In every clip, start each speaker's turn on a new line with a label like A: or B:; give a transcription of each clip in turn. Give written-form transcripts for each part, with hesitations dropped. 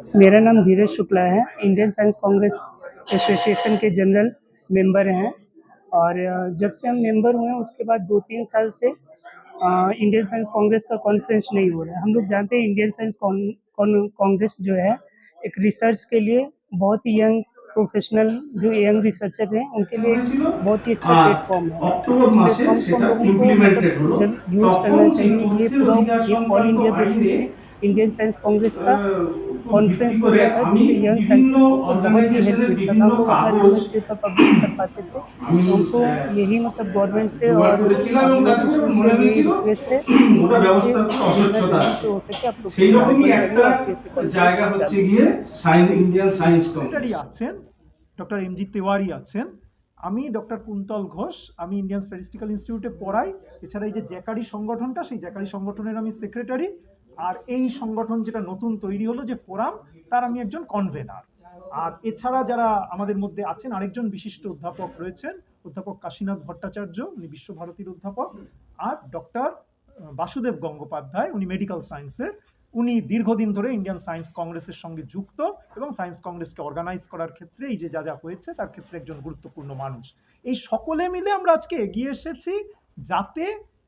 A: मेरा नाम धीरज शुक्ला है। इंडियन साइंस कांग्रेस एसोसिएशन के जनरल मेंबर हैं और जब से हम मेंबर हुए हैं उसके बाद 2-3 साल से इंडियन साइंस कांग्रेस का कॉन्फ्रेंस नहीं हो रहा है। हम लोग जानते हैं इंडियन साइंस कांग्रेस जो है एक रिसर्च के लिए बहुत ही यंग प्रोफेशनल जो यंग रिसर्चर हैं उनके लिए बहुत ही अच्छा प्लेटफॉर्म है।
B: অক্টোবর
A: इस
B: মাসে
A: प्लेटफॉर्म को
B: সেটা
A: हम लोगों को
B: ইমপ্লিমেন্টেড हलो।
A: मतलब यूज़
B: তখন
A: करना
B: যে
A: चाहिए। ये
B: তথ্যের
A: पूरा
B: অধিকার
A: ये ऑल
B: সংক্রান্ত
A: इंडिया बेसिस
B: আইনে
A: पे इंडियन साइंस कांग्रेस का
B: উপর ভিত্তি
A: कॉन्फ्रेंस हो
B: করে
A: रहा था,
B: আমি
A: जिससे यंग
B: বিভিন্ন
A: साइंटिस्टों को बहुत ही हेल्प
B: অর্গানাইজেশনের
A: मिलता था।
B: বিভিন্ন
A: हम लोग अपना
B: কাগজ
A: रिसर्च पेपर पब्लिश कर पाते थे।
B: আমি
A: तो हमको यही मतलब गवर्नमेंट से
B: জোগাড়
A: और
B: করেছিলাম এবং তাতে করে
A: ऑर्गेनाइजेशन
B: আমার
A: से
B: মনে
A: यही
B: হয়েছিল
A: रिक्वेस्ट है, इसको
B: ওটা
A: जैसे
B: ব্যবস্থার প্রতি
A: जितना
B: অস্বচ্ছতা
A: जल्दी
B: আছে।
A: से हो सके आप लोग
B: সেই রকমই
A: ओपन करिए
B: একটা
A: और फिर से कॉन्फ्रेंस
B: জায়গা হচ্ছে
A: चालू
B: গিয়ে ইন্ডিয়ান সায়েন্স
C: সেক্রেটারি
B: কংগ্রেস।
C: আছেন ডক্টর এমজি তেওয়ারি আছেন, আমি ডক্টর কুন্তল ঘোষ, আমি ইন্ডিয়ান স্ট্যাটিস্টিক্যাল ইনস্টিটিউটে পড়াই। এছাড়া এই যে জ্যাকারি সংগঠনটা, সেই জ্যাকারি সংগঠনের আমি সেক্রেটারি। আর এই সংগঠন যেটা নতুন তৈরি হলো যে ফোরাম, তার আমি একজন কনভেনার। আর এছাড়া যারা আমাদের মধ্যে আছেন, আরেকজন বিশিষ্ট অধ্যাপক রয়েছেন, অধ্যাপক কাশীনাথ ভট্টাচার্য, উনি বিশ্বভারতীর অধ্যাপক। আর ডক্টর বাসুদেব গঙ্গোপাধ্যায়, উনি মেডিকেল সায়েন্সের। উনি দীর্ঘদিন ধরে ইন্ডিয়ান সায়েন্স কংগ্রেসের সঙ্গে যুক্ত এবং সায়েন্স কংগ্রেসকে অর্গানাইজ করার ক্ষেত্রে এই যে যা যা হয়েছে তার ক্ষেত্রে একজন গুরুত্বপূর্ণ মানুষ। এই সকলে মিলে আমরা আজকে এগিয়ে এসেছি যাতে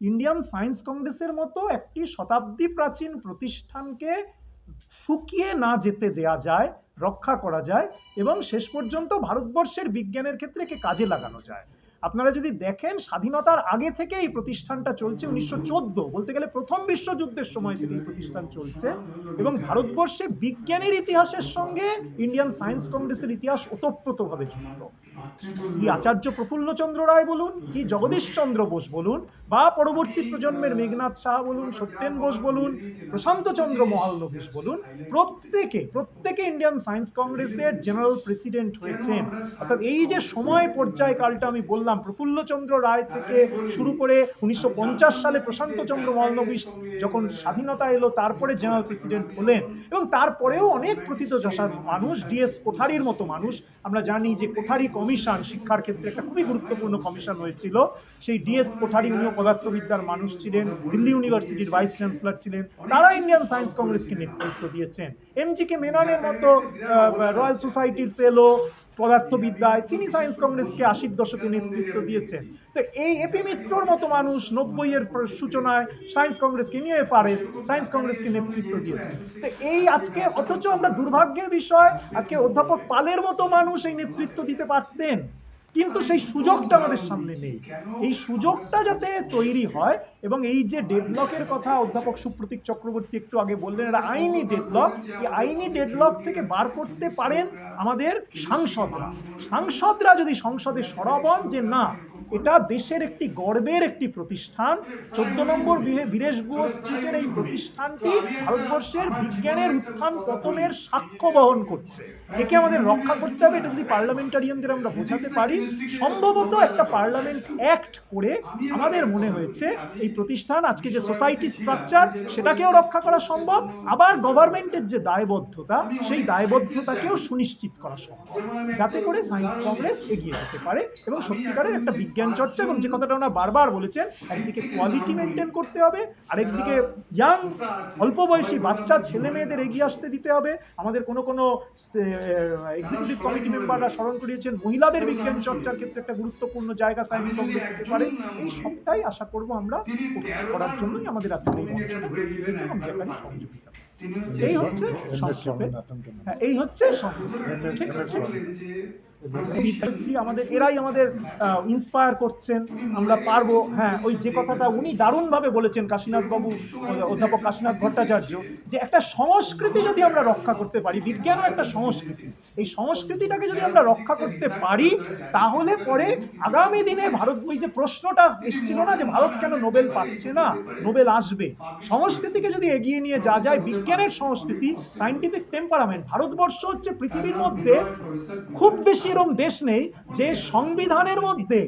C: ইন্ডিয়ান সায়েন্স কংগ্রেসের মতো একটি শতাব্দী প্রাচীন প্রতিষ্ঠানকে শুকিয়ে না যেতে দেয়া যায়, রক্ষা করা যায় এবং শেষ পর্যন্ত ভারতবর্ষের বিজ্ঞানের ক্ষেত্রে একে কাজে লাগানো যায়। আপনারা যদি দেখেন, স্বাধীনতার আগে থেকে এই প্রতিষ্ঠানটা চলছে। 1914 বলতে গেলে প্রথম বিশ্বযুদ্ধের সময় থেকে এই প্রতিষ্ঠান চলছে এবং ভারতবর্ষে বিজ্ঞানের ইতিহাসের সঙ্গে ইন্ডিয়ান সায়েন্স কংগ্রেসের ইতিহাস ওতপ্রোতভাবে যুক্ত। কি আচার্য প্রফুল্লচন্দ্র রায় বলুন, কি জগদীশ চন্দ্র বোস বলুন, বা পরবর্তী প্রজন্মের মেঘনাথ সাহা বলুন, সত্যেন বোস বলুন, প্রশান্ত চন্দ্র মহালনোবিশ বলুন, প্রত্যেকে ইন্ডিয়ান সায়েন্স কংগ্রেসের জেনারেল প্রেসিডেন্ট হয়েছেন। অর্থাৎ এই যে সময় পর্যায়কালটা আমি বললাম, প্রফুল্লচন্দ্র রায় থেকে শুরু করে 1950 সালে প্রশান্ত চন্দ্র মহালনোবিশ যখন স্বাধীনতা এলো তারপরে জেনারেল প্রেসিডেন্ট হলেন এবং তারপরেও অনেক প্রথিতযশা মানুষ, ডিএস কোঠারির মতো মানুষ। আমরা জানি যে কোঠারি কমিশন শিক্ষার ক্ষেত্রে একটা খুবই গুরুত্বপূর্ণ কমিশন হয়েছিল। সেই ডিএস কোঠারি, উনিও পদার্থবিদ্যার মানুষ ছিলেন, দিল্লি ইউনিভার্সিটির ভাইস চ্যান্সেলর ছিলেন। তারা ইন্ডিয়ান সায়েন্স কংগ্রেসকে নেতৃত্ব দিয়েছেন। এমজি কে মেননের মতো রয়্যাল সোসাইটির ফেলো পদার্থবিদ্যায়, তিনি সায়েন্স কংগ্রেসকে 80-র দশকে নেতৃত্ব দিয়েছেন। তো এই এপি মিত্রর মতো মানুষ 90-এর সূচনায় সায়েন্স কংগ্রেসকে নিয়ে এফআরএস সায়েন্স কংগ্রেসকে নেতৃত্ব দিয়েছেন। তো এই আজকে, অথচ আমরা দুর্ভাগ্যের বিষয়, আজকে অধ্যাপক পালের মতো মানুষ এই নেতৃত্ব দিতে পারতেন, কিন্তু সেই সুযোগটা আমাদের সামনে নেই। এই সুযোগটা যাতে তৈরি হয় এবং এই যে ডেডলকের কথা অধ্যাপক সুপ্রতীক চক্রবর্তী একটু আগে বললেন, এটা আইনি ডেডলক। এই আইনি ডেডলক থেকে বার করতে পারেন আমাদের সাংসদরা যদি সংসদে সরব যে না, এটা দেশের একটি গর্বের একটি প্রতিষ্ঠান, 14 নম্বর বীরেশ গুহ স্ট্রিটের এই প্রতিষ্ঠানটি ভারতবর্ষের বিজ্ঞানের উত্থান পতনের সাক্ষ্য বহন করছে, একে আমাদের রক্ষা করতে হবে। এটা যদি পার্লামেন্টারিয়ানদের আমরা বোঝাতে পারি, সম্ভবত একটা পার্লামেন্ট অ্যাক্ট করে আমাদের মনে হয়েছে এই প্রতিষ্ঠান, আজকে যে সোসাইটি স্ট্রাকচার, সেটাকেও রক্ষা করা সম্ভব। আবার গভর্নমেন্টের যে দায়বদ্ধতা, সেই দায়বদ্ধতাকেও সুনিশ্চিত করা সম্ভব, যাতে করে সায়েন্স কংগ্রেস এগিয়ে যেতে পারে এবং সত্যিকারের একটা বিজ্ঞান চর্চা, এবং যে কথাটা ওনারা বারবার বলেছেন, একদিকে কোয়ালিটি মেনটেন করতে হবে, আরেকদিকে ইয়াং অল্প বয়সী বাচ্চা ছেলে মেয়েদের এগিয়ে আসতে দিতে হবে। আমাদের কোনো এক্সিকিউটিভ কমিটি মেম্বাররা স্মরণ করিয়েছেন মহিলাদের বিজ্ঞান চর্চার ক্ষেত্রে একটা গুরুত্বপূর্ণ জায়গা সায়েন্স কংগ্রেস হতে পারে। এই সবটাই আশা করব আমরা করার জন্যই আমাদের আজকের এই মঞ্চটি তৈরি হয়েছে এবং যেখানে সহযোগিতা। এই হচ্ছে সংক্ষেপে, এই হচ্ছে আমাদের, এরাই আমাদের ইন্সপায়ার করছেন, আমরা পারবো। হ্যাঁ, ওই যে কথাটা উনি দারুণভাবে বলেছেন কাশীনাথ বাবু, অধ্যাপক কাশীনাথ ভট্টাচার্য, যে একটা সংস্কৃতি যদি আমরা রক্ষা করতে পারি, বিজ্ঞানের একটা সংস্কৃতি, এই সংস্কৃতিটাকে যদি আমরা রক্ষা করতে পারি, তাহলে পরে আগামী দিনে ভারত, ওই যে প্রশ্নটা এসেছিল না যে ভারত কেন নোবেল পাচ্ছে না, নোবেল আসবে। সংস্কৃতিকে যদি এগিয়ে নিয়ে যা যায়, বিজ্ঞানের সংস্কৃতি, সায়েন্টিফিক টেম্পারামেন্ট, ভারতবর্ষ হচ্ছে পৃথিবীর মধ্যে খুব বেশি এরকম দেশ নেই যে সংবিধানের মধ্যে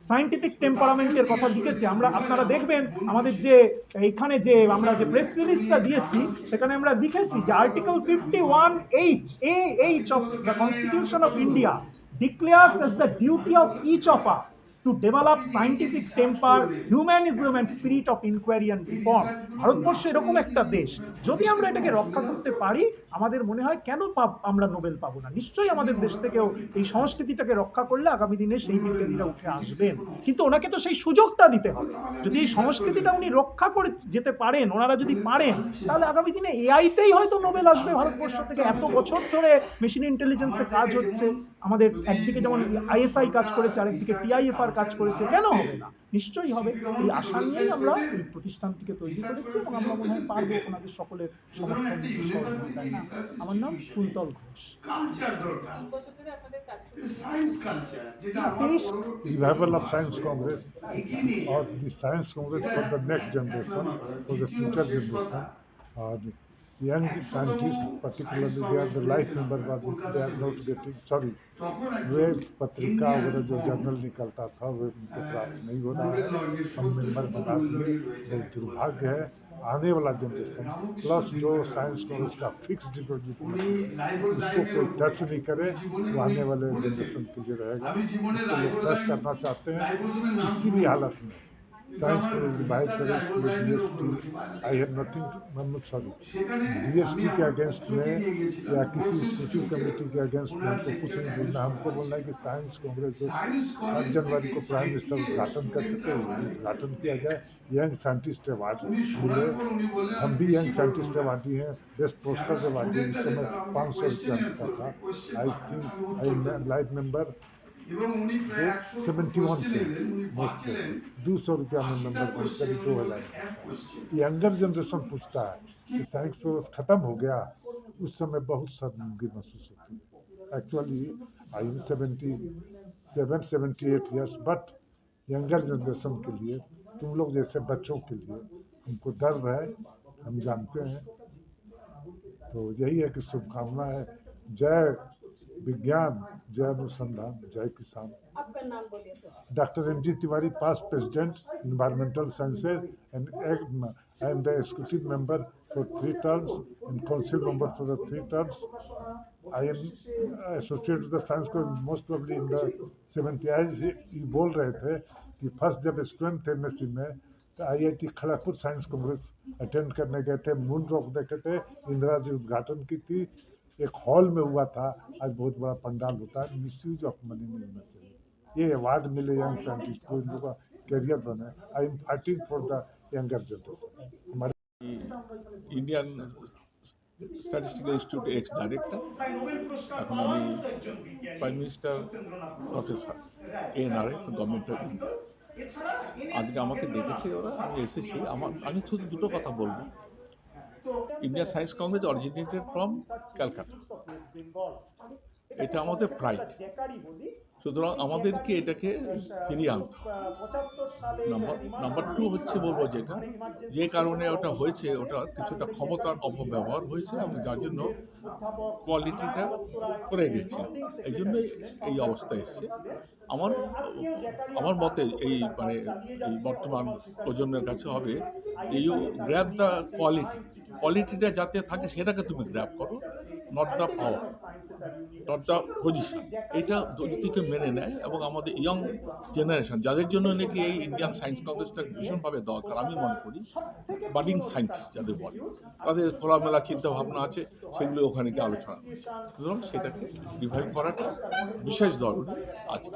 C: সায়েন্টিফিক টেম্পারামেন্টের কথা লিখেছে। আপনারা দেখবেন আমাদের যে এইখানে যে আমরা যে প্রেস রিলিজটা দিয়েছি, সেখানে আমরা লিখেছি যে article 51H of the constitution of India declares as the duty of each of us to develop scientific temper, humanism and spirit of inquiry and reform. Bharatvarsha এরকম একটা দেশ, যদি আমরা এটাকে রক্ষা করতে পারি, আমাদের মনে হয় কেন আমরা নোবেল পাবো না? নিশ্চয়ই আমাদের দেশ থেকেও এই সংস্কৃতিটাকে রক্ষা করলে আগামী দিনে সেই বিজ্ঞানীরা উঠে আসবেন, কিন্তু ওনাকে তো সেই সুযোগটা দিতে হবে। যদি এই সংস্কৃতিটা উনি রক্ষা করে যেতে পারেন, ওনারা যদি পারেন, তাহলে আগামী দিনে এআইতেই হয়তো নোবেল আসবে ভারতবর্ষ থেকে। এত বছর ধরে মেশিন ইন্টেলিজেন্সে কাজ হচ্ছে, আমাদের একদিকে যেমন আইএসআই কাজ করেছে, আরেকদিকে টিআইএফআর কাজ করেছে, কেন হবে না? নিশ্চয়ই হবে। এই আশা নিয়েই আমরা এই প্রতিষ্ঠানটিকে তৈরি করেছি এবং আমরা মনে হয় পারবো ওনাদের সকলের সমর্থন দিতে, সহযোগিতায়। আমার নাম কুন্তল ঘোষ।
B: কালচার দরকার, সায়েন্স কালচার, যেটা
D: Revival of Science Congress or the Science Congress for the next generation, for the future generation. Young scientists, particularly, they are the life member, but they are not getting, sorry, वे पत्रिका वगैरह जो journal निकलता था वे उनको प्राप्त नहीं हो रहा है। हम मेंबर बना दिए, बहुत दुर्भाग्य है। आने वाला जनरेशन प्लस जो साइंस कॉलेज का फिक्स डिपॉजिट उसको कोई टच नहीं करे, वो आने वाले जनरेशन के लिए रहेगा। उसको लोग टच करना चाहते हैं, किसी भी हालत में साइंस कॉलेज रिवाइव करें। इसके लिए DST, I have nothing, sorry, DST के अगेंस्ट में या किसी इंस्टीट्यूट कमेटी के अगेंस्ट में हमको कुछ नहीं बोलना। हमको बोलना है कि साइंस कांग्रेस जो 8 जनवरी को प्राइम मिनिस्टर उद्घाटन कर चुके हैं, उद्घाटन किया जाए, यंग साइंटिस्ट अवार्ड मिले। हम भी यंग साइंटिस्ट अवार्डी हैं, बेस्ट पोस्टर अवार्डी। उस समय 500 रुपया मिलता था। I think I life member 71 से मोस्ट 200 रुपया में मेंबर को करीब 2000। यंगर जनरेशन पूछता है कि साइंस कोर्स खत्म हो गया, उस समय बहुत शर्मिंदगी महसूस होती है। Actually I am 78 years, but younger generation के लिए, तुम लोग जैसे बच्चों के लिए हमको दर्द है, हम जानते हैं। तो यही है कि शुभकामना है। जय विज्ञान, जय अनुसंधान, जय किसान।
E: आपका नाम बोलिए तो।
D: Doctor MG Tiwari, past president environmental sciences and I am the executive member for 3 terms and council member for the 3 terms. I am associated with the science को most probably in the 70s। ये बोल रहे थे कि first जब student थे MSc में तो IIT Kharagpur science Congress attend करने गए थे, मून रॉक देखे थे, इंदिरा जी उद्घाटन की थी, एक हॉल में हुआ था। आज बहुत बड़ा पंडाल होता है। मिसयूज ऑफ मनी नहीं होना चाहिए। ये अवार्ड मिले यंग साइंटिस्ट को, इन लोगों का करियर बने। I am fighting for the younger generation. हमारे
F: Indian Statistical Institute ex director, এখন আমি prime minister professor NRA government of India. আজকে আমাকে ডেকেছে ওরা, আমি এসেছি। আমি শুধু দুটো কথা বলবো। Indian science Congress originated from Calcutta, এটা আমাদের প্রাইড। সুতরাং আমাদেরকে এটাকে ফিরিয়ে আনতে হবে। নাম্বার 2 হচ্ছে বলবো যেটা, যে কারণে ওটা হয়েছে, ওটা কিছুটা ক্ষমতার অপব্যবহার হয়েছে, এবং যার জন্য কোয়ালিটিটা করে গেছে। এই জন্যই এই অবস্থা এসছে। আমার মতে এই এই বর্তমান প্রজন্মের কাছে হবে ইউ গ্র্যাব দ্য কোয়ালিটিটা যাতে থাকে সেটাকে তুমি গ্র্যাব করো, not the power, not the position. এটা যদি কেউ মেনে নেয়, এবং আমাদের ইয়ং জেনারেশন যাদের জন্য নাকি এই ইন্ডিয়ান সায়েন্স কংগ্রেসটা ভীষণভাবে দরকার, আমি মনে করি বাডিং সায়েন্টিস্ট যাদের বলে, তাদের খোলামেলা চিন্তা ভাবনা আছে, সেগুলো ওখানে গিয়ে আলোচনা। সুতরাং সেটাকে রিভাইভ করাটা বিশেষ দরকার আছে।